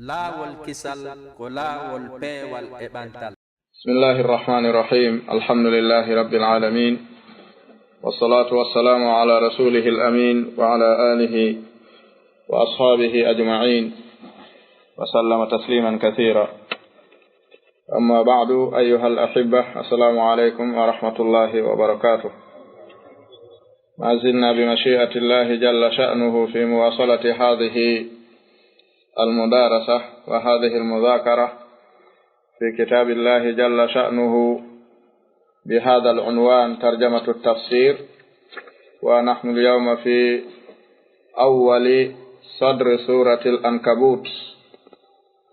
laawol kisal ko laawol peewal e ɓantal. Bismillahir Rahmanir Rahim. Alhamdulillahi Rabbil Alamin. Wassalatu wassalamu ala rasulihil amin wa ala alihi wa ashabihi ajma'in wa sallama tasliman kathira. Amma ba'du, ayyuhal ahibbah, assalamu alaikum wa rahmatullahi wa barakatuh. ما زلنا بمشيئة الله جل شأنه في مواصلة هذه المدارسة وهذه المذاكرة في كتاب الله جل شأنه بهذا العنوان ترجمة التفسير، ونحن اليوم في أول صدر سورة العنكبوت،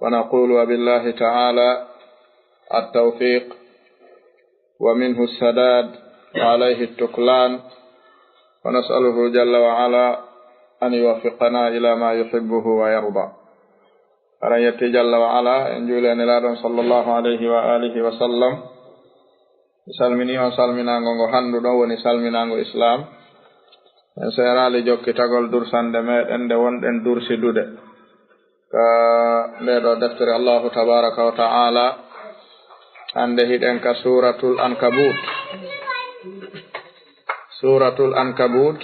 ونقول وبالله تعالى التوفيق ومنه السداد وعليه التكلان، ونسأله جل وعلا أن يوفقنا إلى ما يحبه ويرضى. أن يتي جل وعلا إن جولين لادن صلى الله عليه وآله وسلم سلمني وسلمنا نغو هندو دوني سلمنا نغو إسلام en serali jokki tagol dursande meɗen nde wonɗen dursidude ka ndeɗo deftere Allahu tabaraka wa ta'ala. hande hiɗen ka suratul ankabut. Suratul Ankabut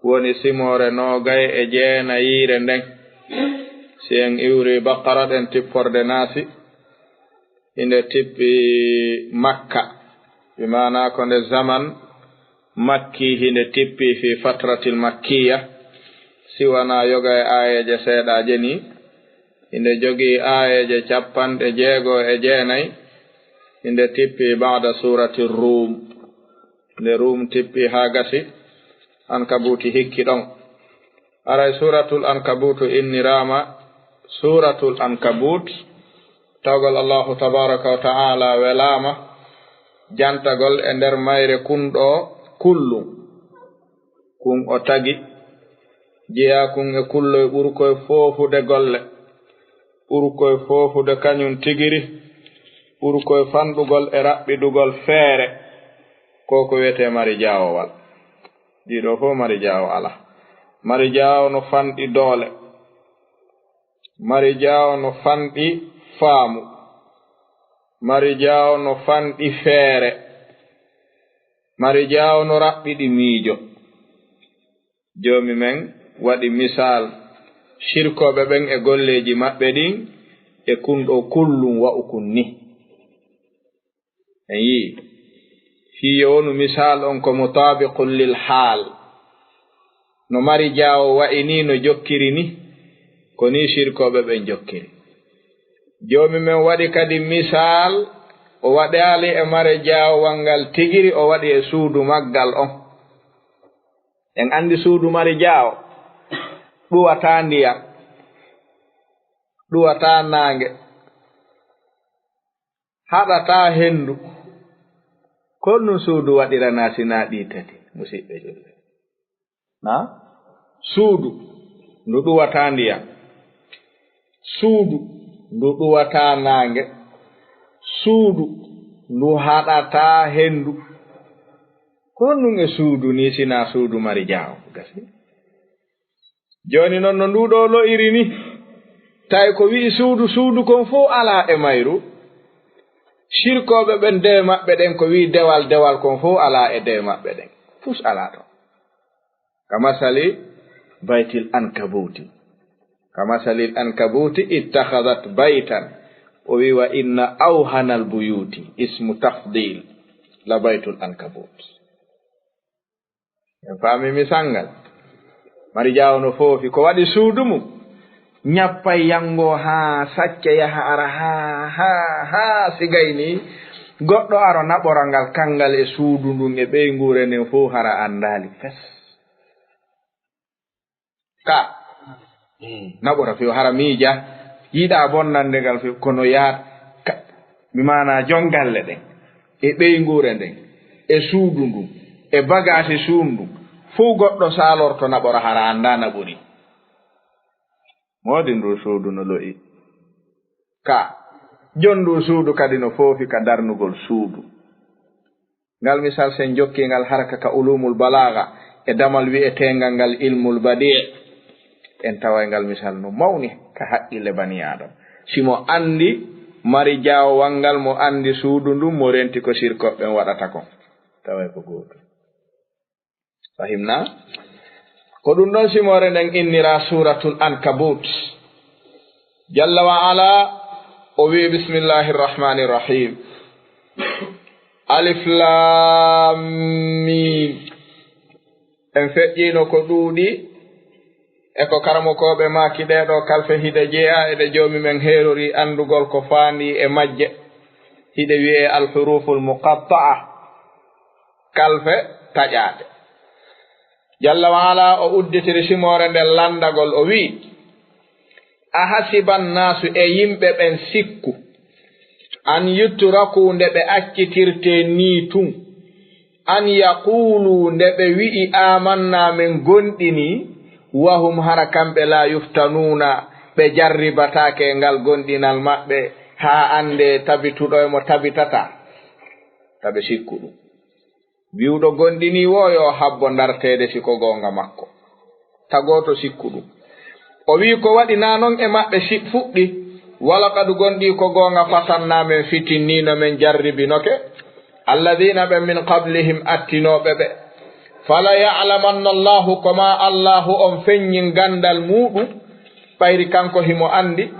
woni simore nogay e jeenayire nden. Si en iwri Baqara ɗen tipporde Naasi, inde tippi Makka, bimana ko nde zaman makki hinde tippi fi fatratil makkiya, siwana yoga e ayeje seeɗaje ni, inde jogi ayeje 60 inde tippi ba'da surati Rum. nde Rum tippi ha gasi, Ankabuti hikki ɗon. aray suratul Ankabutu innirama suratul Ankabut, tawgol Allahu tabaraka wa ta'ala welama jantagol e nder mayre kunɗo kullum. kun o tagi jeya kun e kulloy ɓurkoye fofude golle, ɓurkoye fofude kañum tigiri, ɓurkoye fanɗugol e raɓɓidugol feere, koko wiyete mari jawowal. ɗiɗo fof mari jawo ala. mari jawo no fanɗi doole, mari jawo no fanɗi faamu, mari jawo no fanɗi feere, mari jawo no raɓɓiɗi miijo. jomi men waɗi misal shirkoɓe ɓen e golleji maɓɓe ɗin e kunɗo kullum wa'ukun ni. en yii hiyo wonu misal on ko mutabiqun lil hal. no mari jawo wa'ini no jokkiri ni, ko ni shirkoɓe ɓen jokkiri. jomi men waɗi kadi misal, o waɗali e mari jawo wangal tigiri, o waɗi e suudu maggal on. en andi suudu mari jawo ɗuwata ndiyam, ɗuwata nange, haɗata hendu. konno suudu waɗirana sina ɗi tati musidɓe julɓe. suudu ndu ɗuwata ndiyam, suudu ndu ɗuwata nange, suudu ndu haɗata hendu. konnum e suudu ni sina suudu mari jawo gasi. joni noon no nduɗo lo'iri ni, tawi ko wi'i suudu kon fof ala e mayru, shirkoɓe ɓen dewe maɓɓe ɗen ko wi dewal kon fof ala e dewe maɓɓe ɗen, fus ala to. kamasali baytil ankabuti, kamasalil ankabuti ittahadat baytan, o wi wa inna awhanal buyuti ismu tafdil la baytul ankabut. en faami misangal. mari jawo no foofi ko waɗi suudu mum, ñappay yango ha sacce yaha ara ha sigayni goɗɗo aro naɓora ngal kangal e suudu ndun e ɓey ngure nden fof hara andali fes. ka naɓora few hara miija yiɗa bonnande ngal few kono yaat mi mana jongalle ɗen e ɓey ngure nden e suudu ndun e bagage suudu ndun fof goɗɗo salorto naɓora hara anda naɓori. modi ndu suudu no lo'i ka jondu suudu kadi no foofi ka darnugol suudu. ngal misal sen jokki ngal harka ka ulumul balaga e damal wi'etengal ngal ilmul badi', en taway ngal misal no mawni ka haqqille bani adam simo andi mari jaawal ngal mo andi suudu ndum mo renti ko sirkoɓe waɗata kon taway ko goto fahimna ko ɗum ɗon simore nden innira suratul ankabut jalla wa ala o wi bismillahir rahmanir rahim alif lam mim en feƴƴino ko ɗuuɗi e ko karamokoɓe maki ɗeɗo kalfe hiɗe jeeya eɗe joomi men heerori andugol ko faandi e majje hiɗe wiye alhuruful muqatta'a kalfe taƴaɗe jalla wa ala o udditiri simore nden landagol o wi a hasiban nasu e yimɓe ɓen sikku an yutturaku nde ɓe accitirte ni tun an yaqulu nde ɓe wi'i amanna min gonɗini wahum hara kamɓe la yuftanuna ɓe jarribatake ngal gonɗinal maɓɓe haa ande tabituɗo e mo tabitata taɓe sikku ɗum wiwɗo gonɗini wo yo habbo dartede siko gonga makko tagoto sikku ɗum o wi ko waɗi na non e maɓɓe fuɗɗi wala kadu gonɗi ko gonga fatanna men fitinnino men jarribinoke alladina ɓe min qablihim attinoɓe ɓe fala ya'lamanna allahu koma allahu on feññin gandal muɗum ɓayri kanko himo andi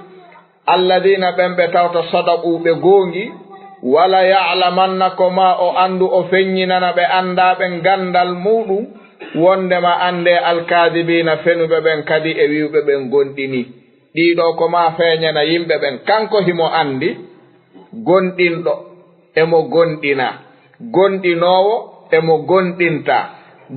alladina ɓen ɓe tawta sadaqu ɓe gongi wala ya'lamanna koma o andu o feññinana ɓe andaɓen gandal muɗum wondema ande alkadibina fenuɓe ɓen kadi e wiwɓe ɓen gonɗini ɗiɗo koma feñana yimɓe ɓen kanko himo andi gonɗinɗo emo gonɗina gonɗinowo emo gonɗinta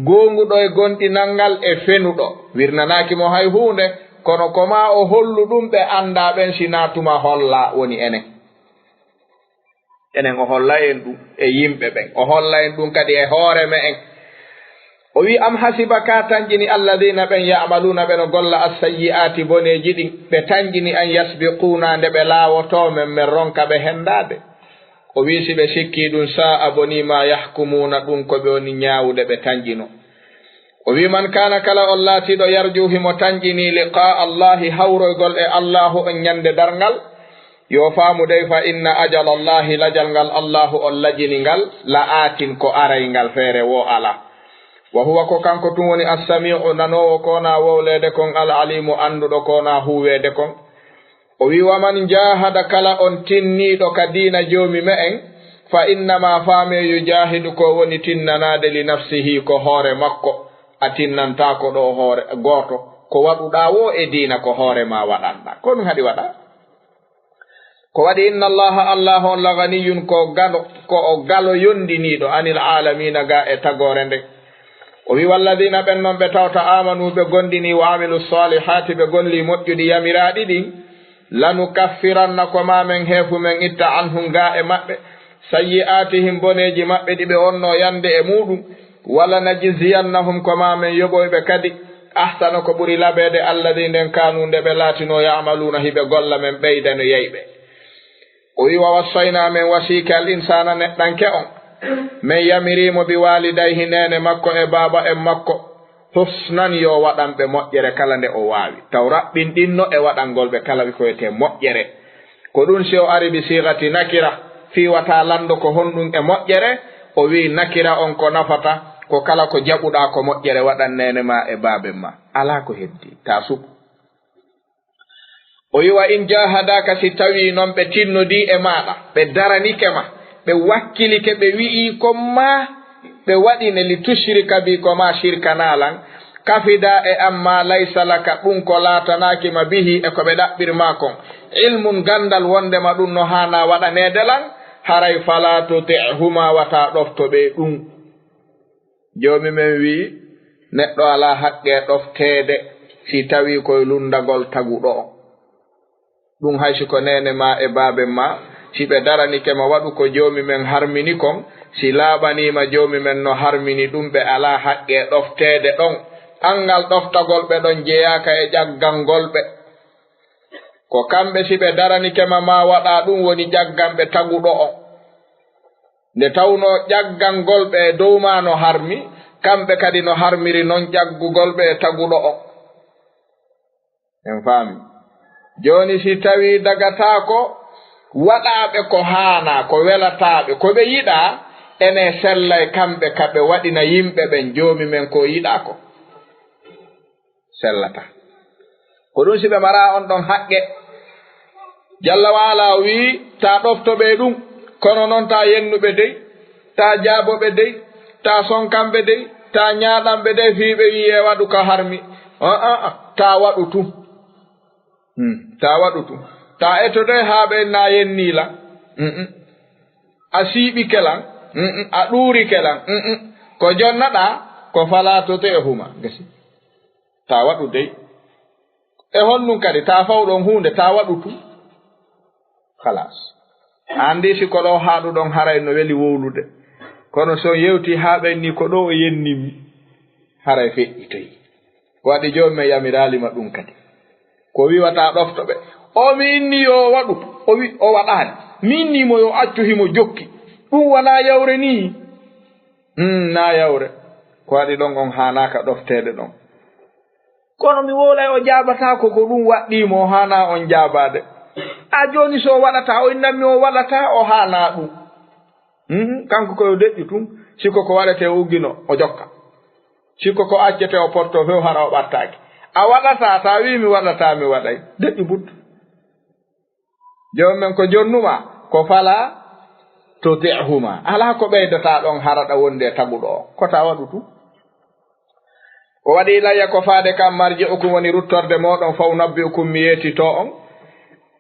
gonguɗo e gonɗinal ngal e fenuɗo wirnanakimo hay hunde kono koma o hollu ɗum ɓe andaɓen sinatuma holla woni enen o holla en ɗum e yimɓe ɓen o holla en ɗum kadi e hoore me en o wi am hasiba ka tanjini alladina ɓen yamaluna ɓe no golla assayi'ati boneji ɗin ɓe tanjini an yasbiquna nde ɓe laawotomen men ronka ɓe hendade o wi si ɓe sikki ɗum sa'a boni ma yahkumuna ɗum ko ɓe woni ñaawude ɓe tanjino o wi man kana kala on laatiɗo yarjuhimo tanjini liqa allahi hawroygol e allahu on ñande darngal yo faamu dey fa inna ajal allahi lajal ngal allahu on lajini ngal la aatin ko araygal feere wo ala wa huwa ko kanko tun woni assami'u nanowo kona wowlede kon al alimu anduɗo kona huwede kon o wi waman jahada kala on tinniɗo ka diina joomi me en fa innama faame yujahidu ko woni tinnanade li nafsihi ko hoore makko a tinnantako ɗo hoore goto ko waɗuɗa wo e diina ko hoore ma waɗanɗa ko ɗum haɗi waɗa ko waɗi inna allaha allahu on la ganiyun ko o galo yondiniɗo anil alamina ga e tagore nde o wi walladina ɓen noon ɓe tawta amanu ɓe gondini wa amilu salihati ɓe golli moƴƴuɗi yamiraɗi ɗin lanukaffiranna ko mamen heefu men itta anhum ga e maɓɓe sayyi'atihim boneji maɓɓe ɗi ɓe wonno yande e muɗum wala najziyannahum ko mamen yoɓoyɓe kadi ahsana ko ɓuri laɓede alladi nden kanu nde ɓe laatino yamaluna hiɓe golla men ɓeydano yeyɓe o wi wa wassayna men wasike al insana neɗɗanke on min yamirimo bi walidayhi nene makko e baba en makko husnan yo waɗanɓe moƴƴere kala nde o wawi taw raɓɓinɗinno e waɗangol ɓe kala koyete moƴƴere ko ɗum si o ari bi sigati nakira fiwata lando ko honɗum e moƴƴere o wi nakira on ko nafata ko kala ko jaɓuɗa ko moƴƴere waɗan nene ma e baben ma ala ko heddi ta suɓ o yiwa in jahadaka si tawi noon ɓe tinnodi e maɗa ɓe daranike ma ɓe wakkilike ɓe wi'i ko ma ɓe waɗine li tushrika bi ko ma shirkanalan kafida e amma laysa laka ɗum ko laatanakima bihi e ko ɓe ɗaɓɓirma kon ilmun gandal wondema ɗum no hana waɗanede lan haray fala tuti'huma wata ɗoftoɓe ɗum joomi men wi neɗɗo ala haqqe ɗoftede si tawi koye lundagol taguɗo o ɗum haysi ko nene ma e baben ma si ɓe daranike ma waɗu ko joomi men harmini kon si laaɓanima joomi men no harmini ɗum ɓe ala haqqe ɗoftede ɗon angal ɗoftagol ɓe ɗon jeyaka e ƴaggalngol ɓe ko kamɓe si ɓe daranike ma waɗa ɗum woni ƴagganɓe taguɗo on nde tawno ƴaggalngol ɓe dow ma no harmi kamɓe kadi no harmiri noon ƴaggugol ɓe taguɗo on en faami joni si tawi dagatako waɗaɓe ko haana ko welataɓe ko ɓe yiɗa ene sellay kamɓe kaɓe waɗina yimɓe ɓen joomi men ko yiɗa ko sellata ko ɗum si ɓe mara on ɗon haqqe jalla waala wi ta ɗoftoɓe ɗum kono noon ta yennuɓe dey ta jaaboɓe dey ta sonkamɓe dey ta ñaaɗamɓe dey fiiɓe wiye waɗu ka harmi ta waɗu tum ta waɗu tum ta etodoy haa ɓe na yennila a siiɓi kelan a ɗuuri kelan ko jonnaɗa ko falatoto e huma gasi ta waɗu dey e honnum kadi ta fawɗon hunde ta waɗu tum halas andi si ko ɗo haaɗuɗon haray no weli wowlude kono so yewti haa ɓenni ko ɗo o yennimi haray feƴƴitoyi waɗi joomi men yamiralima ɗum kadi ko wiwata ɗoftoɓe o mi inni yo waɗu o wi o waɗani mi innimo yo accu himo jokki ɗum wona yawre ni na yawre ko waɗi ɗon on hanaka ɗoftede ɗon kono mi wolay o jabatako ko ɗum waɗɗimo hana on jabade a joni so waɗata o innanmi o waɗata o hana ɗum kanko koyo deƴƴi tum sikko ko waɗete uggino o jokka sikko ko accete o porto few hara o ɓattaki a waɗata ta wi mi waɗata mi waɗay deƴƴi buddu joni men ko jonnuma ko fala tuti'huma ala ko ɓeydata ɗon haraɗa wonde taguɗo o kota waɗu tu o waɗi layya ko faade kam marji'ukum woni ruttorde moɗon faw nabbi'ukum mi yeetito on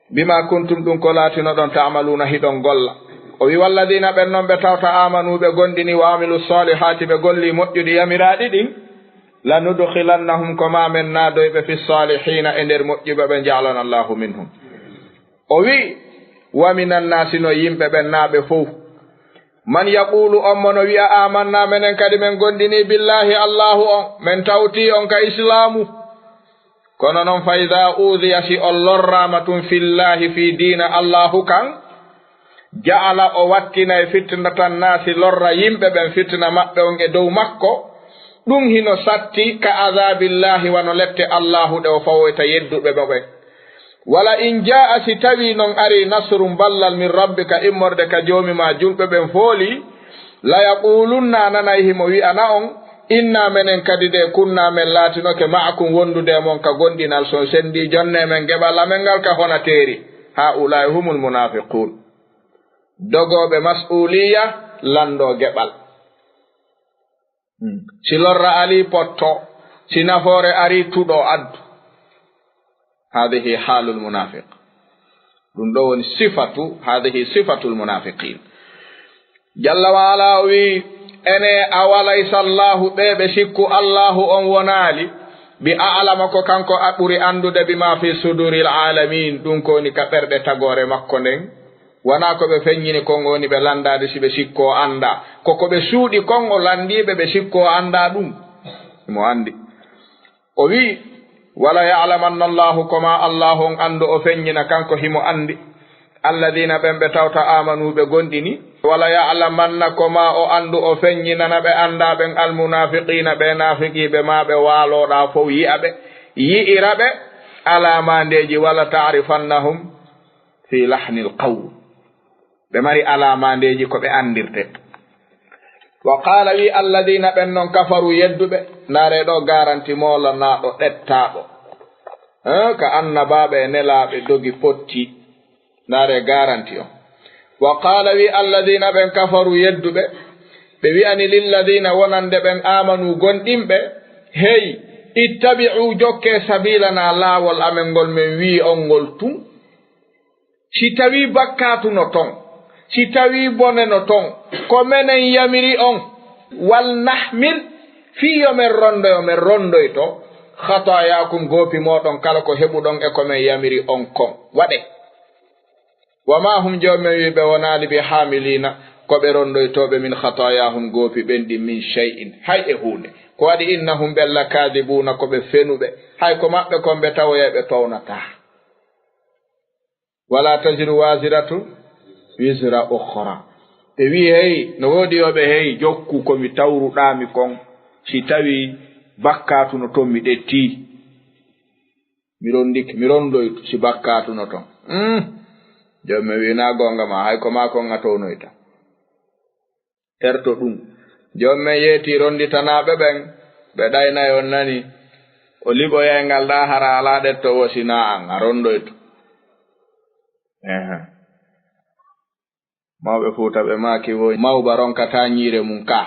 bima kuntum ɗum ko laatino ɗon ta'maluna hiɗon golla o wi walladina ɓen noon ɓe tawta amanu ɓe gondini wa amilu salihati ɓe golli moƴƴuɗi yamiraɗi ɗin lanudkhilannahum ko ma men naadoyɓe fi salihina e nder moƴƴuɓe ɓe ja'alana allahu minhum o wi wa minan nasi no yimɓe ɓen naaɓe fof man yaqulu on mono wi'a amanna menen kadi men gondini billahi allahu on men tawti on ka islamu kono noon fa ida udiya si on lorrama tum fillahi fi diina allahu kan ja'ala o wattinay fitnatan nasi lorra yimɓe ɓen fitna maɓɓe on e dow makko ɗum hino satti ka azabillahi wano lette allahu ɗe o fawoyta yedduɓe ɓe wala in jaa si tawi non ari nasrum ballal min rabbika immorde ka joomima julɓe ɓen fooli la yaqulunna nanay himo wi'ana on inna menen kadi de kunna men laatinoke ma'akum wondude mon ka gondinal son sendi jonne men geɓal amen ngal ka hona teeri ha ulai humul munafiqun dogoɓe mas'uliya lando geɓal si lorra ali potto si nafoore ari tuɗo addu هذه حال المنافق دون هذه صفة المنافقين جل وعلا وي أنا أوليس الله بشك الله أن ونالي بأعلمك كانك أقري أندد بما في صدور العالمين دون كوني كتر تغور مكونين wanako be fenyini kongoni be landade si be sikko anda koko be suudi kongo landibe be sikko anda dum mo andi o wi wala ya'lamanna Allahu kama Allahun andu o fenyina kanko himo andi alladina bembe tawta amanu be gondini wala ya'lamanna kama o andu o fenyina na be anda ben almunafiqina be nafiqi be ma be walo da fo yi irabe ala mandeji wala ta'rifannahum fi lahnil qawl be mari ala mandeji ko be andirte wa qala wi alladina ben non kafaru yeddube nare do garanti mola na do dettaado ka annababe nelabe dogi potti nare garanti o wa qala wi alladina ben kafaru yeddube be wi ani lil ladina wonande ben amanu gondimbe hey ittabi'u jokke sabilana lawol amengol men wi ongol tum si tawi bakkatu no ton si tawi bone no ton ko menen yamiri on wal nahmil fi yomen rondo to khatayakum gopi modon kala ko hebudon e ko men yamiri on kon wade wama hum jomen wi be wonali bi hamilina ko be rondo to be min khatayahum gopi bendi min shay'in hay e hunde ko wadi innahum bella kadibuna ko be fenube hay ko mabbe ko be tawoyebe townata wala tajiru waziratu wizra ukhra be wi hey no wodi yobe hey jokku ko mi tawruɗami kon si tawi bakkatu no tommi detti mi rondoytu si bakkatuno ton jommi wina gonga ma hay ko ma ko ngatonoyta terto ɗum jomme yeeti ronditanaɓe ɓen ɓe ɗaynayi on nani o liɓoyaygal ɗa hara ala ɗetto wosina an a rondoyto mawɓe fuuta ɓe maki wo mawba ronkata ñiire mum ka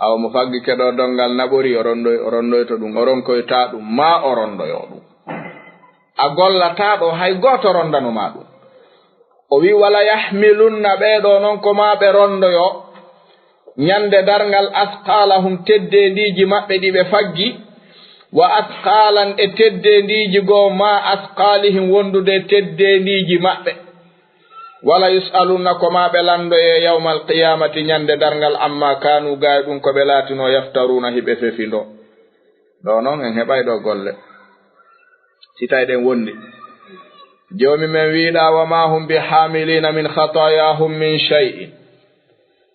awa mo faggi keɗo dongal naɓori o rondoyto ɗum o ronkoyta ɗum ma o rondoyo ɗum a gollata ɗo hay goto rondanuma ɗum o wi wala yahmilunna ɓeɗo noon ko ma ɓe rondoyo ñande dargal asqalahum teddendiji maɓɓe ɗi ɓe faggi wa asqalan e teddendiji goo ma asqalihim wondude teddendiji maɓɓe wala yusalunna ko ma ɓe landoye yawmal qiyamati ñande dargal amma kanu gaay ɗum ko ɓe laatino yaftaruna hiɓe fefindo ɗo noon en heɓay ɗo golle si tawi ɗen wondi jomi men wiɗa wa ma hum bi hamilina min khatayahum min shay'in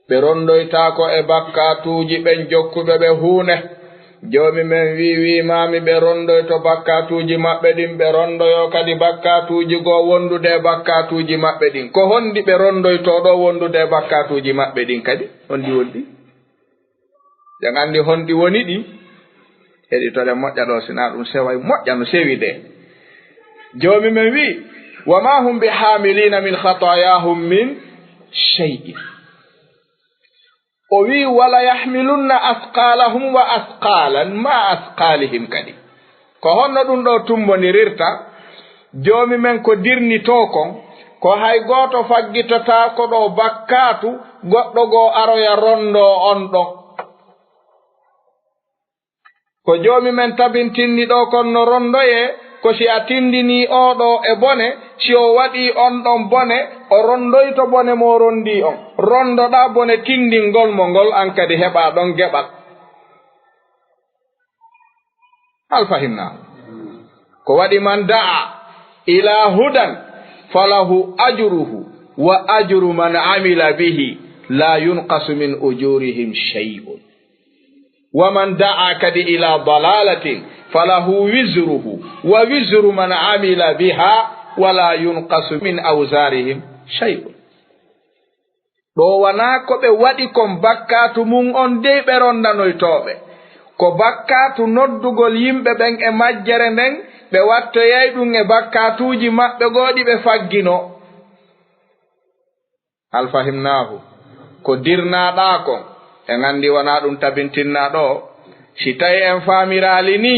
ɓe rondoytako e bakkatuji ɓen jokkuɓe ɓe huune jomi men wimami ɓe rondoyto bakkatuji maɓɓe ɗin ɓe rondoyo kadi bakkatuji goo wondude bakkatuji maɓɓe ɗin ko hondi ɓe rondoyto ɗo wondude bakkatuji maɓɓe ɗin kadi hondi wondi jan andi honɗi woni ɗi heɗitore moƴƴa ɗo sina ɗum seway moƴƴa no sewi de jomi men wi wa ma hum bi hamilina min khatayahum min shay'in o wi wala yahmilunna asqalahum wa asqalan ma asqalihim kadi ko honno ɗum ɗo tumbodirirta jomi men ko dirnito kon ko hay goto faggitata ko ɗo bakkatu goɗɗo goo aroya rondo on ɗo ko jomi men tabintinni ɗo kon no rondoye ko si a tindini oɗo e bone si o waɗi on ɗon bone o rondoyto bone mo rondi on rondoɗa bone tindingol mo ngol an kadi heɓa ɗon geɓal hal fahimna ko waɗi man da'a ila hudan falahu ajruhu wa ajru man amila bihi la yunqasu min ujurihim shay'un wa man da'a kadi ila dalalatin falahu wizruhu wa wizru man amila biha wala yunqasu min awzarihim shay'un ɗo wana ko ɓe waɗi kon bakkatu mum on dey ɓe rondanoytoɓe ko bakkatu noddugol yimɓe ɓen e majjere nden ɓe wattoyay ɗum e bakkatuji maɓɓe goɗi ɓe faggino hal fahimnahu ko dirnaɗa kon en andi wana ɗum tabintinna ɗo si tawi en faamirali ni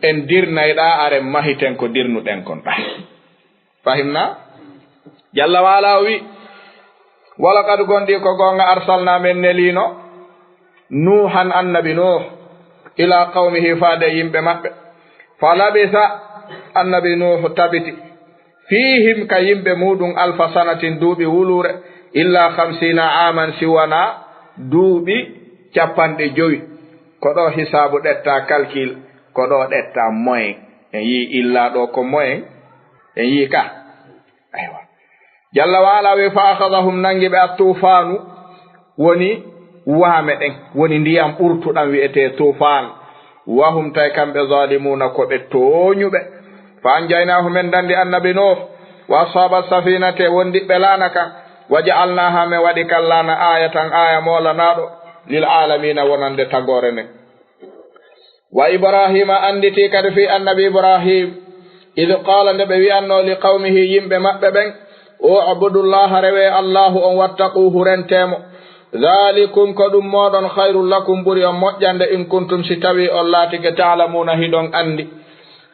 en dirnayɗa aren mahiten ko dirnuɗen kon ɗa fahimna jalla wala wi wala kadi gondi ko gonga arsalna men nelino nuhan annabi nuh ila qawmihi faade yimɓe maɓɓe fa labisa annabi nuh tabiti fihim ka yimɓe muɗum alfa sanatin duuɓi wulure illa 50 aman siwana duuɓi 50 ko ɗo hisabu ɗetta calcul ko ɗo ɗetta moyen en yi illa ɗo ko moyen en yi ka aywa jalla wala wi fa akhadhahum nangi ɓe a tufanu woni waame ɗen woni ndiyam ɓurtuɗam wi'ete tufan wahum tay kamɓe zalimuna ko ɓe toñuɓe fa anjaynahum en dandi annabi nuh wa ashaba safinate wondiɓɓe laana kan wa ja'alnaha me waɗi kan laana ayatan aya molanaɗo lil alamina wonande tagore nden wa ibrahima anditi kadi fi annabi ibrahim id qala nde ɓe wi'anno li qawmihi yimɓe maɓɓe ɓen o abudullaha rewe allahu on wattaquhu rentemo dhalikum ko ɗum moɗon hayrul lakum ɓuri on moƴƴande in kuntum si tawi on laatike ta'lamuna hiɗon andi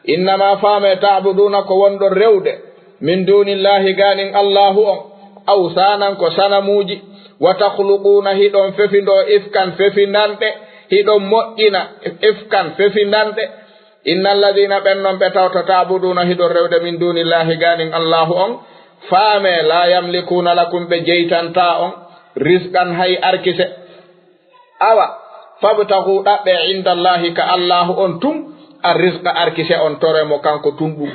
innama faame ta'buduna ko wonɗon rewde min dunillahi ganin allahu on awsanan ko sanamuji wa takhluquna hiɗon fefindo ifkan fefinanɗe hiɗon moƴƴina ifkan fefinanɗe innal ladina ɓennon ɓe tawta ta'buduna hiɗon rewde min dunillahi ganin allahu on faame la yamlikuna lakum ɓe jeytanta on risqan hay arkise awa fabtahu ɗaɓɓe indallahi ka allahu on tum a risqa arkise on toremo kanko tum ɗum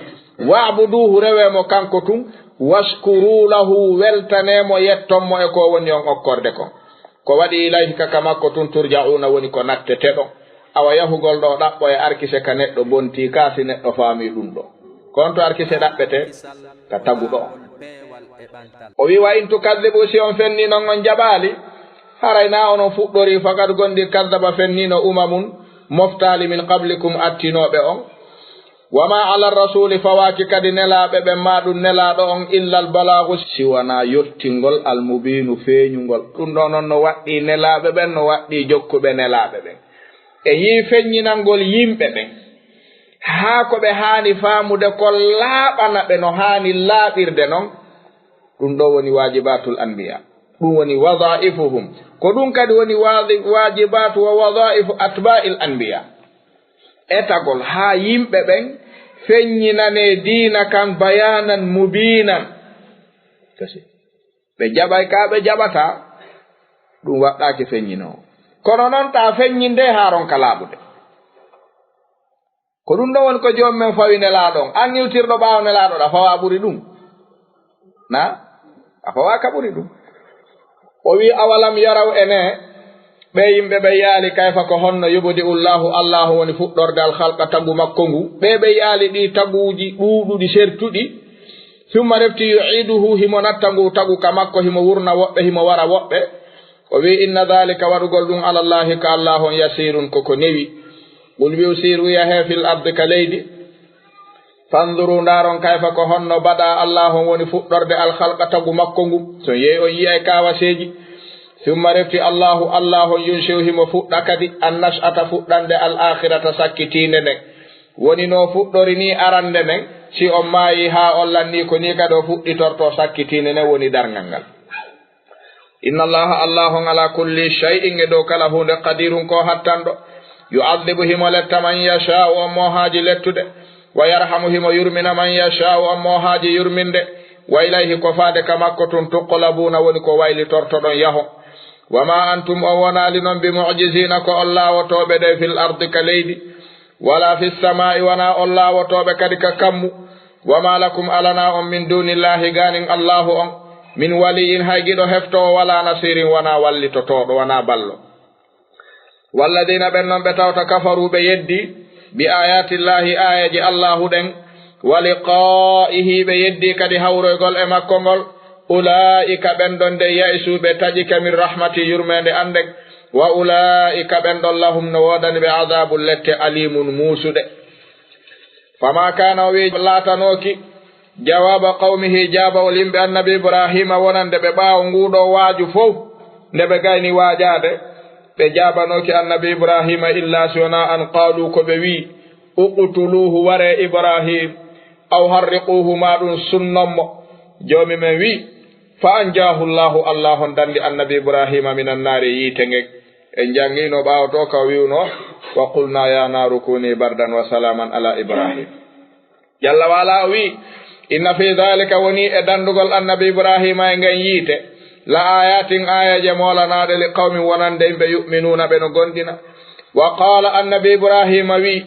wa'buduhu rewemo kanko tum washkuru lahu weltanemo yettonmo e ko woni on okkorde kon ko waɗi ilayhi kaka makko tun turja'una woni ko natteteɗon awa yahugol ɗo ɗaɓɓo e arkise ka neɗɗo bonti ka si neɗɗo faami ɗum ɗo kon to arkise ɗaɓɓete ka taguɗo on o wi wa in tukadibu si on fenni non on jaɓaali harayna onon fuɗɗori fakat gondi kadaba fennino umamun moftali min qablikum attinoɓe on wama ala rasuli fawaki kadi nelaɓe ɓe maɗum nelaɗo on illa al balagu siwana yottingol almubinu feeñugol ɗum ɗo noon no waɗɗi nelaɓe ɓen no waɗɗi jokkuɓe nelaɓe ɓen e yi feññinalngol yimɓe ɓen haa ko ɓe haani faamude ko laaɓana ɓe no haani laaɓirde noon ɗum ɗo woni wajibatul anbiya ɗum woni wadaifuhum ko ɗum kadi woni wajibatu wa wadaifu atba'il anbiya etagol haa yimɓe ɓen feññinane diina kan bayanan mubinan kasi ɓe jaɓay ka ɓe jaɓata ɗum waɗɗaki feññinoo kono noon ta feññinde haaron ka laaɓude ko ɗum ɗo woni ko joom men fawi nelaaɗon an iwtirɗo ɓaawo nelaaɗo ɗa fawa ɓuri ɗum na a fawa ka ɓuri ɗum o wi awalam yaraw ene ɓe yimɓe ɓe yaali kayfa ko honno yubdi ullahu allahu woni fuɗɗorde al halqa tagu makko ngu ɓe yaali ɗi taguuji ɗuuɗuɗi sertuɗi summa refti yuiduhu himo natta ngu tagu ka makko himo wurna woɓɓe himo wara woɓɓe o wi inna dhalika waɗugol ɗum alallahi ka allahu on yasirun koko newi qul wiw siru yahe fil ardi ka leydi fanduru ndaron kayfa ko honno baɗa allahu on woni fuɗɗorde al halqa tagu makko ngu so yeyi on yiyay kawaseji summa refti allahu yunshiw himo fuɗɗa kadi annash'ata fuɗɗande al akhirata sakkitinde nden woni no fuɗɗori ni arande nden si on maayi ha on lanni ko ni kadi o fuɗɗitorto sakkitinde nden woni darngal ngal inna allahu ala kulli shay'in e dow kala hunde qadirun ko hattanɗo yu'adhibu himo letta man yasha'u on mo haaji lettude wa yarhamu himo yurmina man yasha'u on mo haaji yurminde wa ilayhi ko faade ka makko tun tuqlabuna woni ko waylitortoɗon yaho wama antum o wonali noon bi mu'jizina ko on laawotoɓe ɗe fil ardi ka leydi wala fis sama'i wona on laawotoɓe kadi ka kammu wama lakum alana on min dunillahi ganin allahu on min waliyin hay giɗo heftowo wala nasirin wona wallitotoɗo wona ballo walladina ɓen noon ɓe tawta kafaru ɓe yeddi bi ayatillahi ayaji allahu ɗen wa liqa'ihi ɓe yeddi kadi hawroygol e makko ngol ulaika ɓen ɗon de yaisuɓe taƴike min rahmati yurmede anden wa ulaika ɓen ɗon lahum no wodani ɓe adabu lette alimun muusuɗe fama kana o wi laatanoki jawaba qawmihi jabawol yimɓe annabi ibrahima wonande ɓe ɓaawo nguɗo waaju fof nde ɓe gayni waajade ɓe jabanoki annabi ibrahima illa siwona an qaalu ko ɓe wi uqtuluhu ware ibrahim aw harriquhu ma ɗum sunnonmo joomi men wi fa anjahu llahu allah on dandi annabi ibrahima minan naari yiite ngeng en jangino ɓaawo to ka wiwno wa qulna ya naru kuni bardan wa salaman ala ibrahim jalla wala o wi inna fi dhalika woni e dandugol annabi ibrahima e ngen yiite la ayatin ayaje molanaɗe li qawmin wonande yimɓe yu'minuna ɓe no gondina wa qala annabi ibrahima wi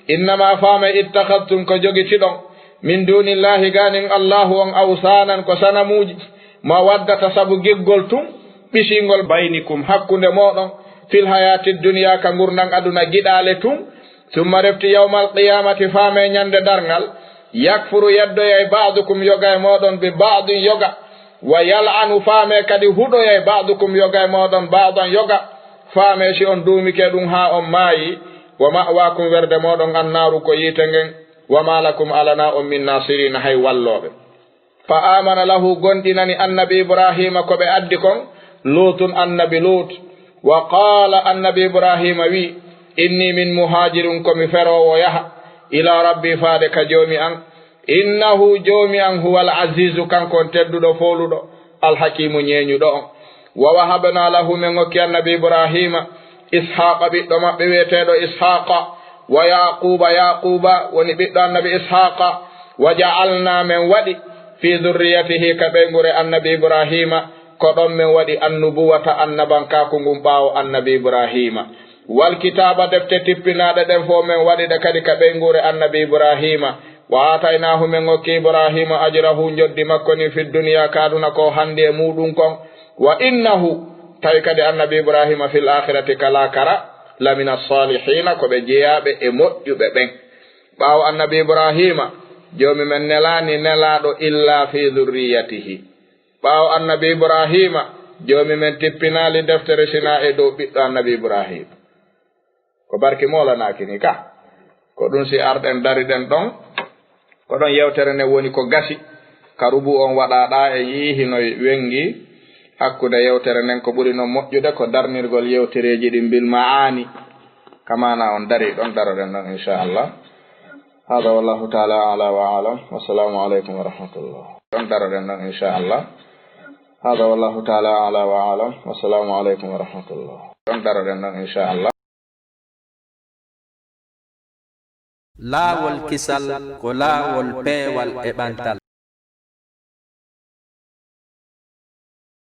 innama faama ittakhadtum ko jogitiɗon min dunillahi ganin allahu on awsanan ko sanamuji ma waddata sabu giggol tum ɓisingol baynikum hakkunde moɗon fil hayati duniya ka gurnan aduna giɗale tum summa refti yawmal qiyamati faame ñande darngal yakfuru yeddoya e ba'dukum yoga e moɗon bi ba'din yoga wa yal'anu faame kadi huɗoya e ba'dukum yoga e moɗon ba'dan yoga faame si on duumike ɗum ha on maayi wa ma'wakum werde moɗon annaru ko yiite ngen wa ma lakum alana on min nasirina hay walloɓe fa amana lahu gondinani annabi ibrahima ko ɓe addi kon lutun annabi lut wa qala annabi ibrahima wi inni min muhajirun komi ferowo yaha ila rabbi faade ka joomi an innahu joomi an huwa al azizu kankon tedduɗo foluɗo alhakimu ñeeñuɗo on wa wahabna lahu min okki annabi ibrahima ishaqa ɓiɗɗo maɓɓe wiyeteɗo ishaqa wa yaquba woni ɓiɗɗo annabi ishaqa wa ja'alna men waɗi fi dhurriyatihi ka ɓeygure annabi ibrahima ko ɗon men waɗi annubuwata annabankaku ngun ɓaawo annabi ibrahima wal kitaba defte tippinaɗe ɗen fo men waɗiɗe kadi ka ɓeygure annabi ibrahima wa ataynahu men okki ibrahima ajrahu joddi makko ni fi duniya kaduna ko hande e muɗum kon wa innahu tawi kadi annabi ibrahima fil akhirati kala kara lamina salihina ko ɓe jeeyaɓe e moƴƴuɓe ɓen. ɓaawo annabi ibrahima joomi men nelani nelaɗo illa fi dhurriyatihi. ɓaawo annabi ibrahima joomi men tippinali deftere sina e dow ɓiɗɗo annabi ibrahima. ko barki molanakini ka ko ɗum si arɗen dariɗen ɗon ko ɗon yewtere nde woni ko gasi ka rubu on waɗaɗa e yiihino wengi hakkude yewtere nden ko ɓuri no moƴƴude ko darnirgol yewtereji ɗi bil ma'ani kamana on dari ɗon daroɗen ɗon inchallah. hada wallahu taala ala wa alam. wassalamu aleykum wa rahmatullah. ɗon daroɗen ɗon inchallah. hada wallahu taala ala wa alam. wassalamu aleykum wa rahmatullah. ɗon daroɗen ɗon inchallah. laawol kisal ko laawol peewal e ɓantal.